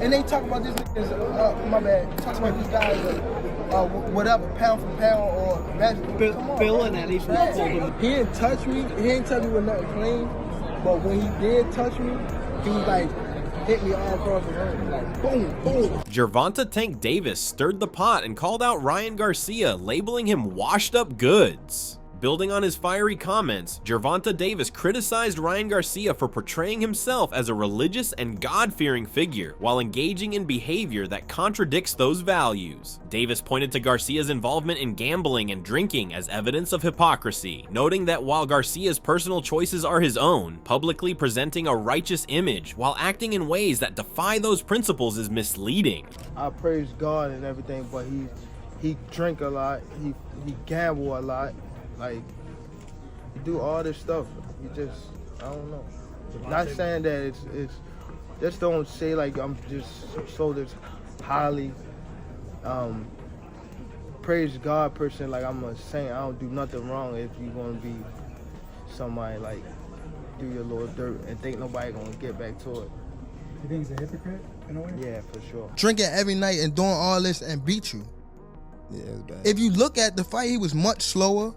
And they talk about this niggas, my bad, talk about these guys, whatever, pound for pound or magic. Phil and at least we called him. He didn't touch me with nothing clean, but when he did touch me, he like hit me all across the ring, like boom, boom. Gervonta Tank Davis stirred the pot and called out Ryan Garcia, labeling him washed up goods. Building on his fiery comments, Gervonta Davis criticized Ryan Garcia for portraying himself as a religious and God-fearing figure while engaging in behavior that contradicts those values. Davis pointed to Garcia's involvement in gambling and drinking as evidence of hypocrisy, noting that while Garcia's personal choices are his own, publicly presenting a righteous image while acting in ways that defy those principles is misleading. I praise God and everything, but he drink a lot, he gamble a lot. Like, you do all this stuff, you just, I don't know. Not saying that it's just don't say like I'm just so this highly praise God person, like I'm a saint. I don't do nothing wrong if you're gonna be somebody like do your little dirt and think nobody gonna get back to it. You think he's a hypocrite in a way? Yeah, for sure. Drinking every night and doing all this and beat you. Yeah, it's bad. If you look at the fight, he was much slower.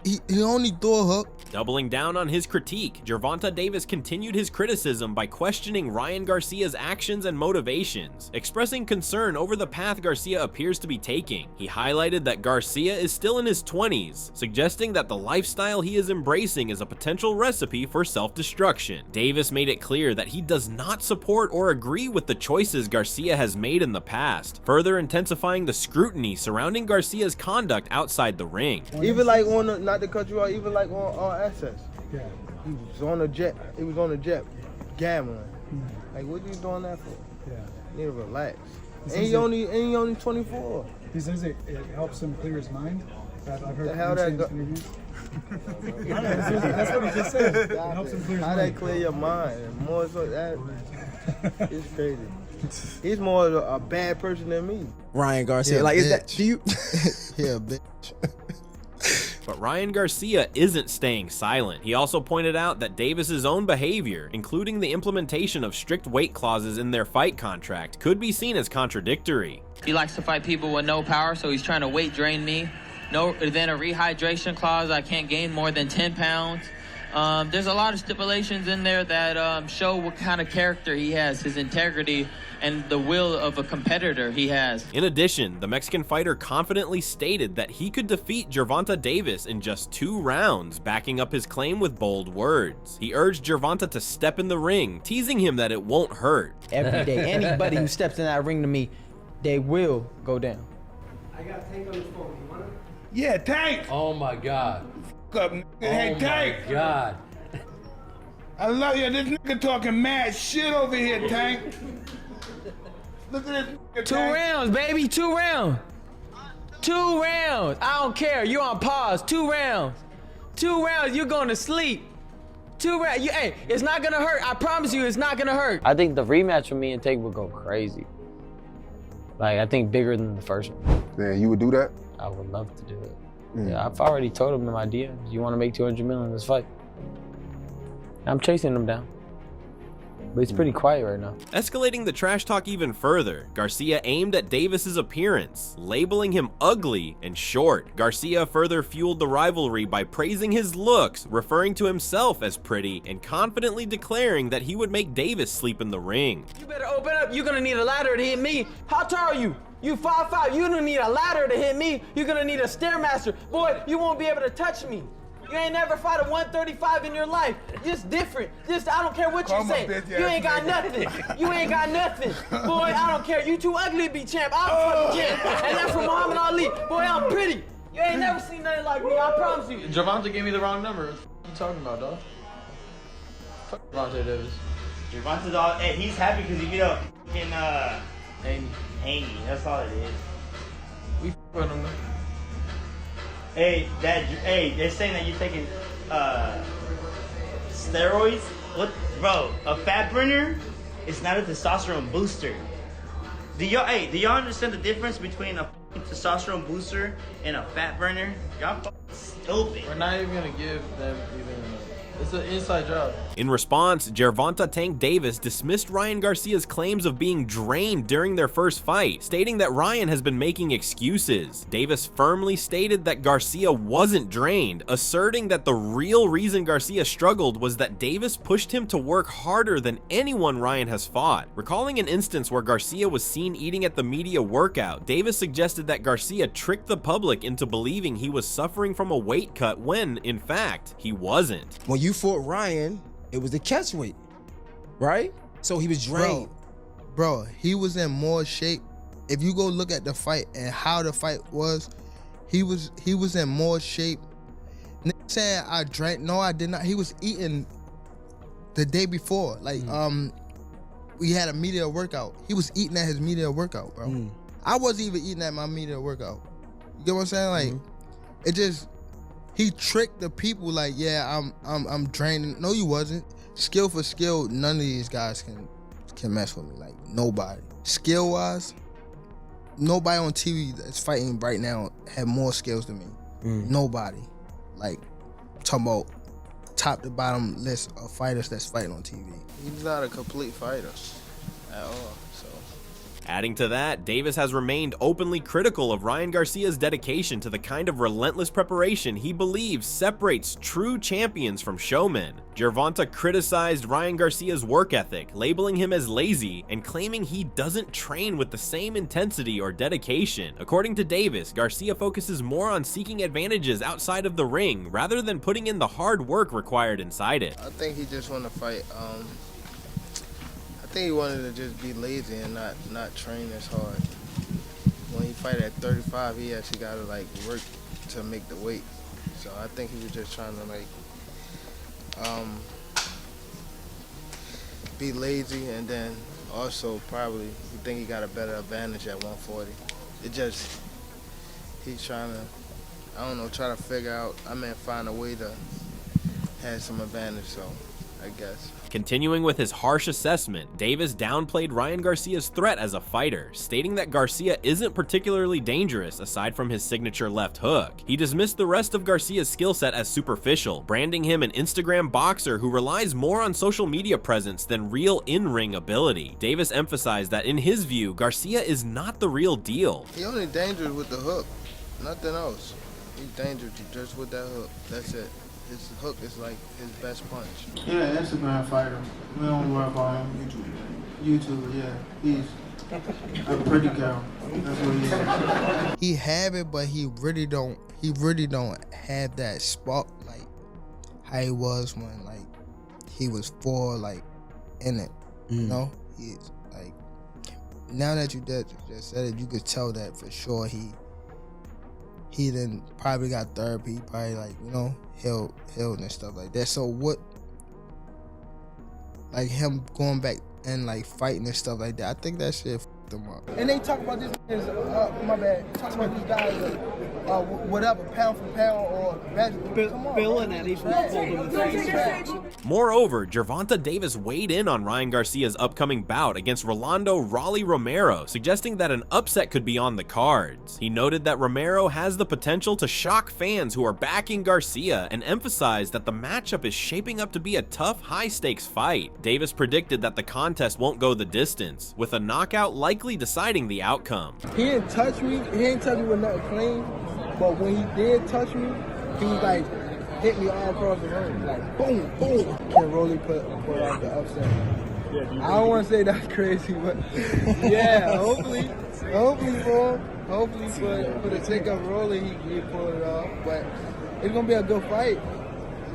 He only threw a hook. Doubling down on his critique, Gervonta Davis continued his criticism by questioning Ryan Garcia's actions and motivations, expressing concern over the path Garcia appears to be taking. He highlighted that Garcia is still in his 20s, suggesting that the lifestyle he is embracing is a potential recipe for self-destruction. Davis made it clear that he does not support or agree with the choices Garcia has made in the past, further intensifying the scrutiny surrounding Garcia's conduct outside the ring. Even like on the, not to cut you off, even like on Access. Yeah. He was on the jet. He was on the jet gambling. Like, what you doing that for? Yeah. You need to relax. And he only 24. He says it helps him clear his mind. I've heard The hell that go- interviews. That's what he just said. It helps him clear his How mind. that clear your mind? And more so that, it's crazy. He's more a bad person than me. Ryan Garcia, Yeah, like, is that, bitch. do you? Yeah, bitch. But Ryan Garcia isn't staying silent. He also pointed out that Davis's own behavior, including the implementation of strict weight clauses in their fight contract, could be seen as contradictory. He likes to fight people with no power, so he's trying to weight drain me. Then a rehydration clause, I can't gain more than 10 pounds. There's a lot of stipulations in there that show what kind of character he has, his integrity, and the will of a competitor he has. In addition, the Mexican fighter confidently stated that he could defeat Gervonta Davis in just 2 rounds, backing up his claim with bold words. He urged Gervonta to step in the ring, teasing him that it won't hurt. Every day, anybody who steps in that ring to me, they will go down. I got Tank on his phone. You want it? Yeah, Tank. Oh my God. Up, nigga. Hey, Oh Tank. my God. I love you. This nigga talking mad shit over here, Tank. Look at this nigga, 2 Tank. rounds, baby, 2 rounds. 2 rounds. I don't care. You're on pause. 2 rounds. 2 rounds. You're going to sleep. 2 rounds. Hey, it's not gonna hurt. I promise you, it's not gonna hurt. I think the rematch for me and Tank would go crazy. Like, I think bigger than the first one. Yeah, you would do that? I would love to do it. Yeah, I've already told him in my DMs, you want to make 200 million in this fight? I'm chasing him down. But it's pretty quiet right now. Escalating the trash talk even further, Garcia aimed at Davis's appearance, labeling him ugly and short. Garcia further fueled the rivalry by praising his looks, referring to himself as pretty, and confidently declaring that he would make Davis sleep in the ring. You better open up. You're gonna need a ladder to hit me. How tall are you? You 5'5". You don't need a ladder to hit me. You're gonna need a Stairmaster. Boy, you won't be able to touch me. You ain't never fought a 135 in your life. Just different. Just, I don't care what you say. You ain't got nothing. You ain't got nothing. Boy, I don't care. You too ugly to be champ. I'm fucking champ. And that's from Muhammad Ali. Boy, I'm pretty. You ain't never seen nothing like me, I promise you. Gervonta gave me the wrong number. What are you talking about, dog? Fuck Gervonta Davis. Gervonta's all, hey, he's happy because he beat up fucking Haney. That's all it is. We with him. Hey, they're saying that you're taking steroids. What, bro? A fat burner is not a testosterone booster. Do y'all understand the difference between a testosterone booster and a fat burner? Y'all fucking stupid. We're not even gonna give them even. It's an inside job. In response, Gervonta Tank Davis dismissed Ryan Garcia's claims of being drained during their first fight, stating that Ryan has been making excuses. Davis firmly stated that Garcia wasn't drained, asserting that the real reason Garcia struggled was that Davis pushed him to work harder than anyone Ryan has fought. Recalling an instance where Garcia was seen eating at the media workout, Davis suggested that Garcia tricked the public into believing he was suffering from a weight cut when, in fact, he wasn't. When you fought Ryan, it was the catch weight, right? So he was drained. Bro, he was in more shape. If you go look at the fight and how the fight was, he was in more shape. Nigga saying I drank, no, I did not. He was eating the day before. Like, we had a media workout. He was eating at his media workout, bro. I wasn't even eating at my media workout. You get what I'm saying? Like, it just, he tricked the people like, yeah, I'm draining. No, you wasn't. Skill for skill, none of these guys can mess with me. Like, nobody. Skill-wise, nobody on TV that's fighting right now have more skills than me. Nobody. Like, talking about top to bottom list of fighters that's fighting on TV. He's not a complete fighter at all, so. Adding to that, Davis has remained openly critical of Ryan Garcia's dedication to the kind of relentless preparation he believes separates true champions from showmen. Gervonta criticized Ryan Garcia's work ethic, labeling him as lazy and claiming he doesn't train with the same intensity or dedication. According to Davis, Garcia focuses more on seeking advantages outside of the ring rather than putting in the hard work required inside it. I think he just want to fight. I think he wanted to just be lazy and not train as hard. When he fight at 35, he actually got to like work to make the weight. So I think he was just trying to like be lazy, and then also probably he think he got a better advantage at 140. It just, he's trying to, I don't know, try to figure out, find a way to have some advantage, so I guess. Continuing with his harsh assessment, Davis downplayed Ryan Garcia's threat as a fighter, stating that Garcia isn't particularly dangerous aside from his signature left hook. He dismissed the rest of Garcia's skill set as superficial, branding him an Instagram boxer who relies more on social media presence than real in-ring ability. Davis emphasized that in his view, Garcia is not the real deal. He only dangerous with the hook, nothing else. He's dangerous just with that hook, that's it. His hook is like his best punch. Yeah, Instagram fighter. We don't worry about him. YouTuber, yeah. He's a pretty girl. That's what he is. He have it, but he really don't have that spark like how he was when like he was in it. You know? He's like, now that you just said it, you could tell that for sure he then probably got therapy, he probably like, you know, healed and stuff like that. So what, like him going back and like fighting and stuff like that, I think that shit fucked him up. And they talk about this my bad, talk about these guys whatever, pound for pound or Bill and at least Moreover, Gervonta Davis weighed in on Ryan Garcia's upcoming bout against Rolando Raleigh Romero, suggesting that an upset could be on the cards. He noted that Romero has the potential to shock fans who are backing Garcia and emphasized that the matchup is shaping up to be a tough, high-stakes fight. Davis predicted that the contest won't go the distance, with a knockout likely deciding the outcome. He didn't touch me with nothing clean, but when he did touch me, he like hit me all across the ring, like boom, boom. Can Rolly put out the upset? I don't want to say that's crazy, but yeah, hopefully for the sake of Rolly, he pulled it off. But it's gonna be a good fight.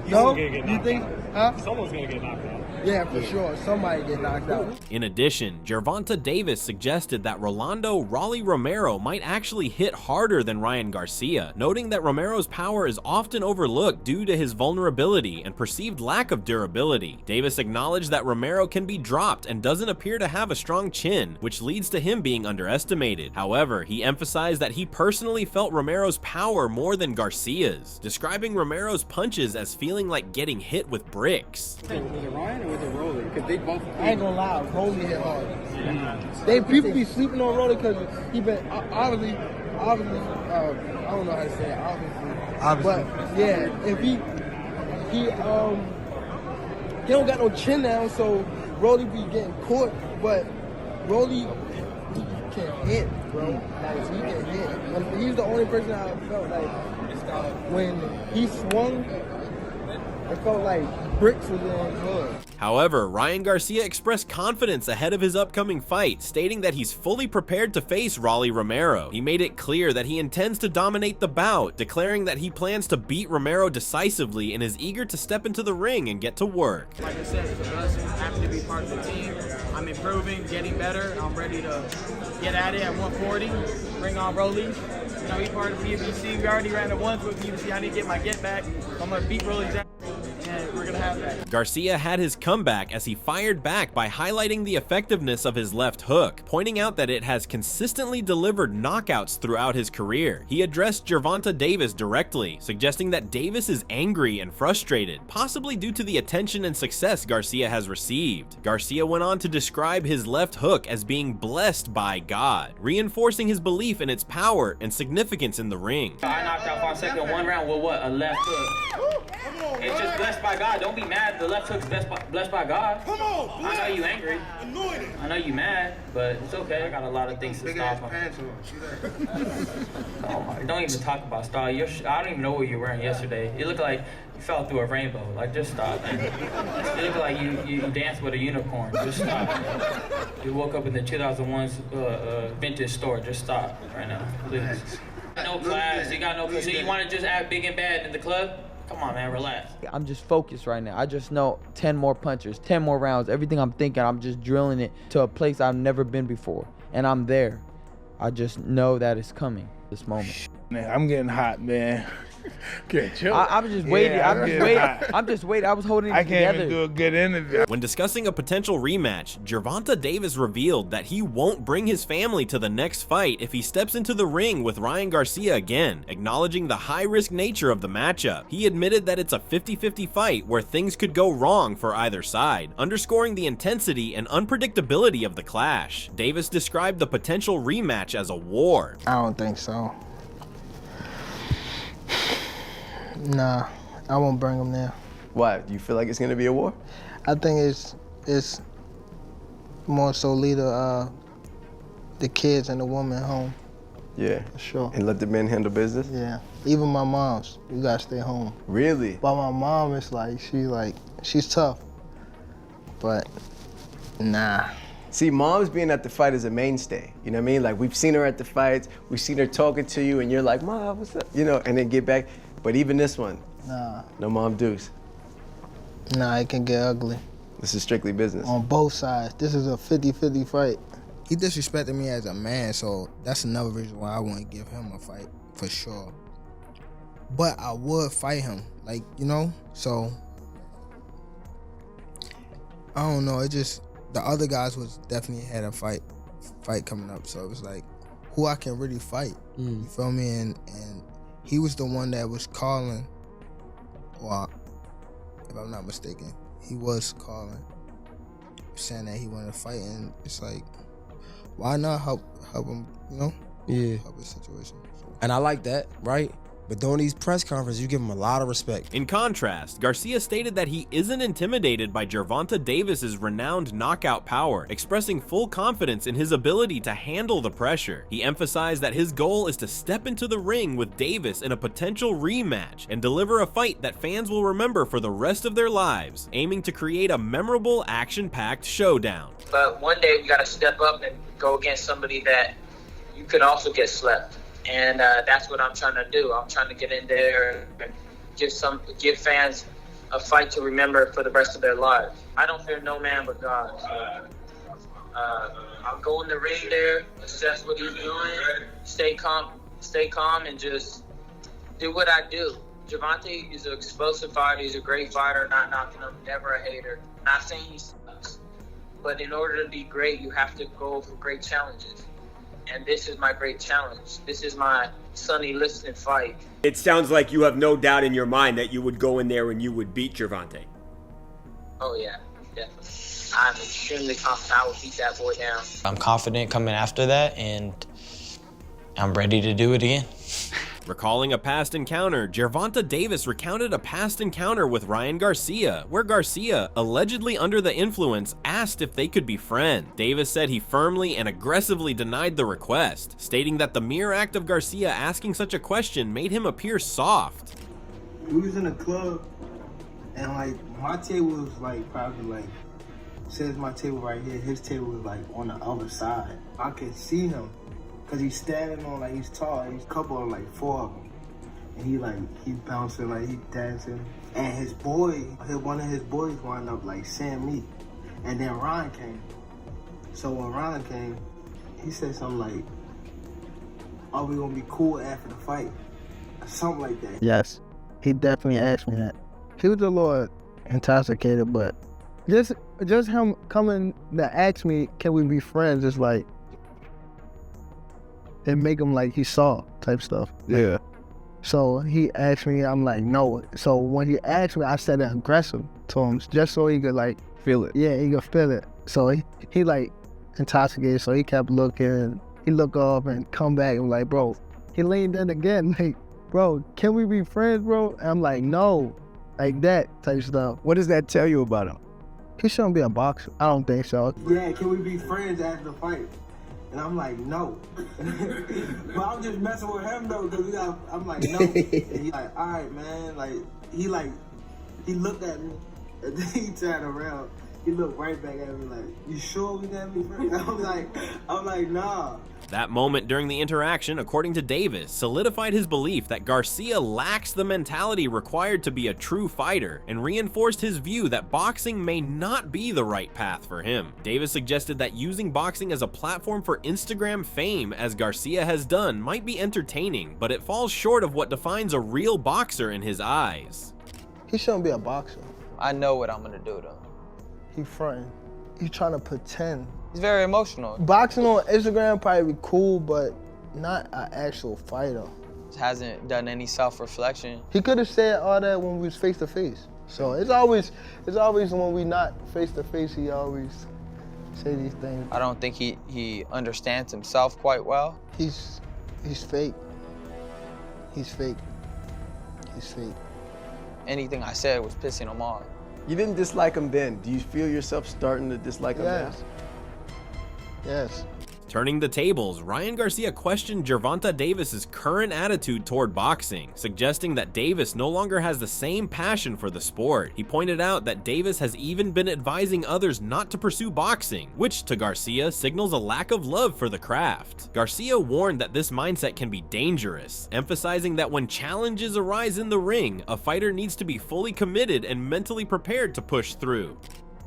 No, you think? Huh? Someone's gonna get knocked out. Yeah, for sure. Somebody get knocked out. In addition, Gervonta Davis suggested that Rolando Raleigh Romero might actually hit harder than Ryan Garcia, noting that Romero's power is often overlooked due to his vulnerability and perceived lack of durability. Davis acknowledged that Romero can be dropped and doesn't appear to have a strong chin, which leads to him being underestimated. However, he emphasized that he personally felt Romero's power more than Garcia's, describing Romero's punches as feeling like getting hit with bricks. Was it Ryan or was it Rolly? Because they both. I ain't gonna lie, Rolly hit hard. People be sleeping on Rolly because he been obviously. I don't know how to say it. Obviously. But yeah, if he don't got no chin down, so Rolly be getting caught, but Rolly, he can hit, bro. Like, he can hit. And he's the only person I felt like when he swung, it felt like bricks was in his hood. However, Ryan Garcia expressed confidence ahead of his upcoming fight, stating that he's fully prepared to face Rolly Romero. He made it clear that he intends to dominate the bout, declaring that he plans to beat Romero decisively and is eager to step into the ring and get to work. Like I said, it's a blessing. I'm happy to be part of the team. I'm improving, getting better. I'm ready to get at it at 140. Bring on Rolly. You know, he's part of PBC. We already ran the ones with PBC. I need to get my get back. I'm going to beat Rolly's ass, and we're going to have that. Garcia had his comeback as he fired back by highlighting the effectiveness of his left hook, pointing out that it has consistently delivered knockouts throughout his career. He addressed Gervonta Davis directly, suggesting that Davis is angry and frustrated, possibly due to the attention and success Garcia has received. Garcia went on to describe his left hook as being blessed by God, reinforcing his belief in its power and significance in the ring. I knocked out Fonseca 1 round with what? A left hook. It's just blessed by God. Don't be mad. The left hook's blessed by God. Come on, I know you angry. I know you mad, but it's okay. I got a lot of things to stop on. Oh my! Don't even talk about style. I don't even know what you were wearing yesterday. You look like you fell through a rainbow. Like, just stop, man. You look like you danced with a unicorn. Just stop. You woke up in the 2001 vintage store. Just stop right now, please. No class. You got no class. So you want to just act big and bad in the club? Come on, man, relax. I'm just focused right now. I just know 10 more punches, 10 more rounds. Everything I'm thinking, I'm just drilling it to a place I've never been before. And I'm there. I just know that it's coming, this moment. Man, I'm getting hot, man. Good joke. I'm just waiting. Yeah, I'm just waiting. I was holding it together. I can't even do a good interview. When discussing a potential rematch, Gervonta Davis revealed that he won't bring his family to the next fight if he steps into the ring with Ryan Garcia again, acknowledging the high-risk nature of the matchup. He admitted that it's a 50-50 fight where things could go wrong for either side, underscoring the intensity and unpredictability of the clash. Davis described the potential rematch as a war. I don't think so. Nah, I won't bring him there. Why? Do you feel like it's gonna be a war? I think it's more so lead the kids and the woman home. Yeah. For sure. And let the men handle business? Yeah. Even my mom's, you gotta stay home. Really? But my mom is she's tough. But nah. See, mom's being at the fight is a mainstay. You know what I mean? Like, we've seen her at the fights, we've seen her talking to you, and you're like, Mom, what's up? You know, and then get back. But even this one, nah. No mom dukes. Nah, it can get ugly. This is strictly business. On both sides. This is a 50-50 fight. He disrespected me as a man, so that's another reason why I wouldn't give him a fight, for sure. But I would fight him, like, you know? So, I don't know, it just, the other guys was definitely had a fight coming up, so it was like, who I can really fight, you feel me? And he was the one that was calling, or if I'm not mistaken, he was calling, saying that he wanted to fight, and it's like, why not help him, you know? Yeah. Help his situation. So. And I like that, right? But during these press conferences, you give him a lot of respect. In contrast, Garcia stated that he isn't intimidated by Gervonta Davis's renowned knockout power, expressing full confidence in his ability to handle the pressure. He emphasized that his goal is to step into the ring with Davis in a potential rematch and deliver a fight that fans will remember for the rest of their lives, aiming to create a memorable, action-packed showdown. But one day we got to step up and go against somebody that you could also get slept. And that's what I'm trying to do. I'm trying to get in there and give fans a fight to remember for the rest of their lives. I don't fear no man but God. So, I'll go in the ring there, assess what he's doing, stay calm, and just do what I do. Gervonta is an explosive fighter. He's a great fighter, not knocking him, never a hater. Not saying he sucks, but in order to be great, you have to go for great challenges. And this is my great challenge. This is my Sonny Liston fight. It sounds like you have no doubt in your mind that you would go in there and you would beat Gervonta. Oh yeah, definitely. I'm extremely confident I will beat that boy down. I'm confident coming after that, and I'm ready to do it again. Recalling a past encounter, Gervonta Davis recounted a past encounter with Ryan Garcia, where Garcia, allegedly under the influence, asked if they could be friends. Davis said he firmly and aggressively denied the request, stating that the mere act of Garcia asking such a question made him appear soft. We was in a club, and like my table was like probably like, says my table right here, his table was like on the other side. I could see him, cause he's standing on, like he's tall, he's a couple of like 4 of them. And he bouncing, like he dancing. And his boy, one of his boys wound up like seeing me. And then Ryan came. So when Ryan came, he said something like, are we gonna be cool after the fight? Something like that. Yes, he definitely asked me that. He was a little intoxicated, but just him coming to ask me, can we be friends, is like, it make him like he saw type stuff. Yeah. So he asked me, I'm like, no. So when he asked me, I said it aggressive to him, just so he could like Feel it. Yeah, he could feel it. So he like intoxicated, so he kept looking. He looked up and come back and like, bro, he leaned in again, like, bro, can we be friends, bro? And I'm like, no, like that type stuff. What does that tell you about him? He shouldn't be a boxer. I don't think so. Yeah, can we be friends after the fight? And I'm like, no. But I'm just messing with him though, because I'm like, no. And he like, all right, man. Like, he looked at me, and then he turned around. He looked right back at me like, you sure we gotta be friends? I'm like, nah. That moment during the interaction, according to Davis, solidified his belief that Garcia lacks the mentality required to be a true fighter and reinforced his view that boxing may not be the right path for him. Davis suggested that using boxing as a platform for Instagram fame, as Garcia has done, might be entertaining, but it falls short of what defines a real boxer in his eyes. He shouldn't be a boxer. I know what I'm gonna do though. He fronting. He trying to pretend. He's very emotional. Boxing on Instagram probably be cool, but not an actual fighter. Hasn't done any self-reflection. He could have said all that when we was face to face. So it's always when we not face to face, he always say these things. I don't think he understands himself quite well. He's fake. He's fake. He's fake. Anything I said was pissing him off. You didn't dislike him then. Do you feel yourself starting to dislike him now? Yes. Turning the tables, Ryan Garcia questioned Gervonta Davis's current attitude toward boxing, suggesting that Davis no longer has the same passion for the sport. He pointed out that Davis has even been advising others not to pursue boxing, which to Garcia signals a lack of love for the craft. Garcia warned that this mindset can be dangerous, emphasizing that when challenges arise in the ring, a fighter needs to be fully committed and mentally prepared to push through.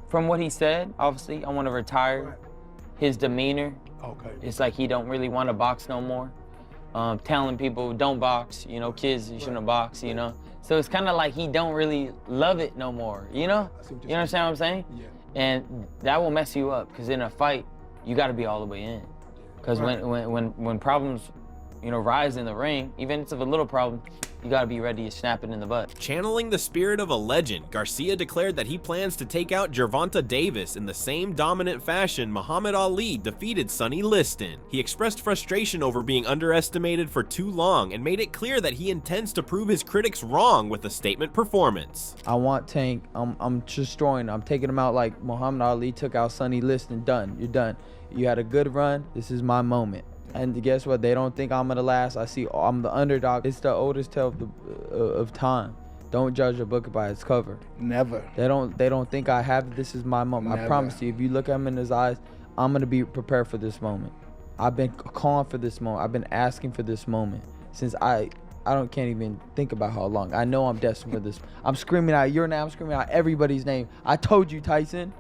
From what he said, obviously, I want to retire. His demeanor, it's like he don't really want to box no more. Telling people don't box, you know, kids, you shouldn't box, you know. So it's kind of like he don't really love it no more, you know? You understand what I'm saying? Yeah. And that will mess you up, because in a fight, you got to be all the way in. Because when problems, you know, rise in the ring, even if it's a little problem, you gotta be ready to snap it in the butt. Channeling the spirit of a legend, Garcia declared that he plans to take out Gervonta Davis in the same dominant fashion Muhammad Ali defeated Sonny Liston. He expressed frustration over being underestimated for too long and made it clear that he intends to prove his critics wrong with a statement performance. I want Tank, I'm destroying him. I'm taking him out like Muhammad Ali took out Sonny Liston. Done, you're done. You had a good run, this is my moment. And guess what? They don't think I'm gonna last. I see I'm the underdog. It's the oldest tale of time. Don't judge a book by its cover. Never. They don't think I have it. This is my moment. Never. I promise you, if you look at him in his eyes, I'm gonna be prepared for this moment. I've been calling for this moment. I've been asking for this moment since I can't even think about how long. I know I'm destined for this. I'm screaming out your name. I'm screaming out everybody's name. I told you, Tyson.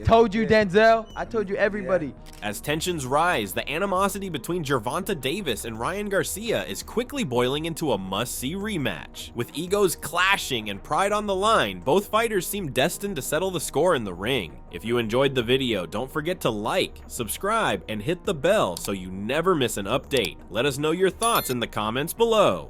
Told you, Denzel. I told you, everybody. As tensions rise, the animosity between Gervonta Davis and Ryan Garcia is quickly boiling into a must-see rematch. With egos clashing and pride on the line, both fighters seem destined to settle the score in the ring. If you enjoyed the video, don't forget to like, subscribe, and hit the bell so you never miss an update. Let us know your thoughts in the comments below.